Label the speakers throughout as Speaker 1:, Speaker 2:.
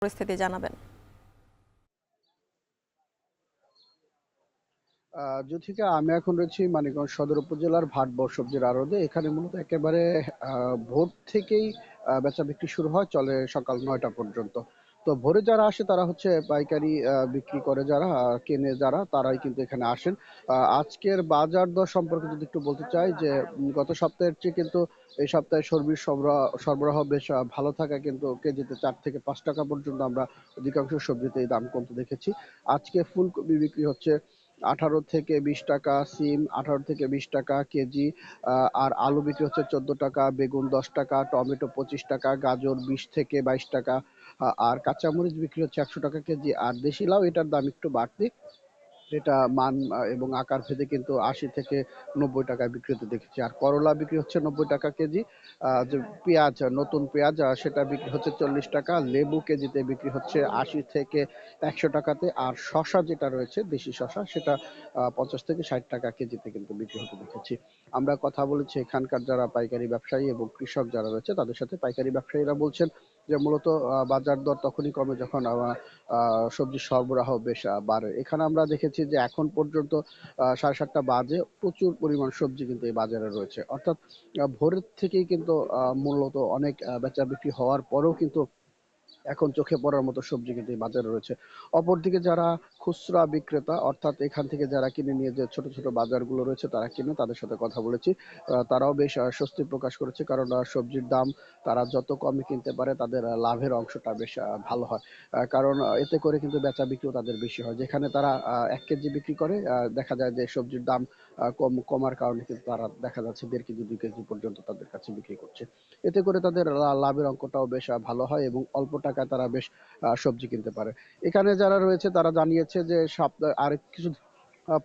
Speaker 1: পরিস্থিতি জানাবেন।
Speaker 2: যথিকা আমি এখন রয়েছি মানিকগঞ্জ সদর উপজেলার ভাটবর সবজির আড়তে। এখানে মূলত একেবারে ভোর থেকেই বেচা বিক্রি শুরু হয়, চলে সকাল ৯টা পর্যন্ত। তো ভোরে যারা আসে তারা হচ্ছে পাইকারি বিক্রি করে, যারা কেনে যারা, তারাই কিন্তু এখানে আসেন। আজকের বাজার দর সম্পর্কে যদি একটু বলতে চাই যে গত সপ্তাহের চেয়ে কিন্তু এই সপ্তাহে সবজির সরবরাহ বেশ ভালো থাকা, কিন্তু কেজিতে ৪ থেকে ৫ টাকা পর্যন্ত আমরা অধিকাংশ সবজিতে এই দাম কমতে দেখেছি। আজকে ফুলকপি বিক্রি হচ্ছে 18 থেকে 20 টাকা, সিম 18 থেকে 20 টাকা কেজি, আর আলু বিক্রি হচ্ছে 14 টাকা, বেগুন 10 টাকা, টমেটো 25 টাকা, গাজর 20 থেকে 22 টাকা, আর কাঁচামরিচ বিক্রি হচ্ছে 100 টাকা কেজি। আর দেশি লাউ, এটার দাম একটু বাড়তি, এটা মান এবং আকার ভেদে কিন্তু 80 থেকে 90 টাকায় বিক্রি হতে দেখেছি। আর করলা বিক্রি হচ্ছে 90 টাকা কেজি। যে পেঁয়াজ, নতুন পেঁয়াজ, সেটা বিক্রি হচ্ছে 40 টাকা। লেবু কেজিতে বিক্রি হচ্ছে 80 থেকে 100 টাকাতে। আর শশা যেটা রয়েছে দেশি শশা, সেটা 50 থেকে 60 টাকা কেজিতে কিন্তু বিক্রি হতে দেখেছি। আমরা কথা বলেছি এখানকার যারা পাইকারি ব্যবসায়ী এবং কৃষক যারা রয়েছে তাদের সাথে। পাইকারি ব্যবসায়ীরা বলছেন যে মূলত বাজার দর তখনই কমে যখন সবজির সরবরাহ বেশ বাড়ে। এখানে আমরা দেখেছি যে এখন পর্যন্ত 7:30টা বাজে প্রচুর পরিমাণ সবজি কিন্তু এই বাজারে রয়েছে। অর্থাৎ ভোরের থেকেই কিন্তু মূলত অনেক বেচা বিক্রি হওয়ার পরেও কিন্তু এখন চোখে পড়ার মতো সবজি কিন্তু এই বাজারে রয়েছে। অপরদিকে যারা খুচরা বিক্রেতা, অর্থাৎ এখান থেকে যারা কিনে নিয়ে যে ছোট ছোট বাজারগুলো রয়েছে তারা কিনে, তাদের সাথে কথা বলেছি। তারাও বেশ স্বস্তি প্রকাশ করেছে, কারণ সবজির দাম তারা যত কমে কিনতে পারে তাদের লাভের অংশটা বেশ ভালো হয়। কারণ এতে করে কিন্তু বেচা বিক্রিও তাদের বেশি হয়। যেখানে তারা 1 কেজি বিক্রি করে, দেখা যায় যে সবজির দাম কমার কারণে কিন্তু তারা দেখা যাচ্ছে 1.5 কেজি 2 কেজি পর্যন্ত তাদের কাছে বিক্রি করছে। এতে করে তাদের লাভের অঙ্কটাও বেশ ভালো হয় এবং অল্প টাকায় তারা বেশ সবজি কিনতে পারে। এখানে যারা রয়েছে তারা জানিয়েছে যে সপ্তাহ আর কিছু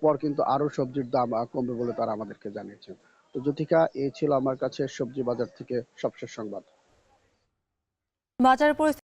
Speaker 2: পর কিন্তু আরো সবজির দাম কমবে বলে তারা আমাদেরকে জানিয়েছেন। তো জ্যোতিকা, এই ছিল আমার কাছে সবজি বাজার থেকে সবশেষ সংবাদ।
Speaker 1: বাজার পরিস্থিতি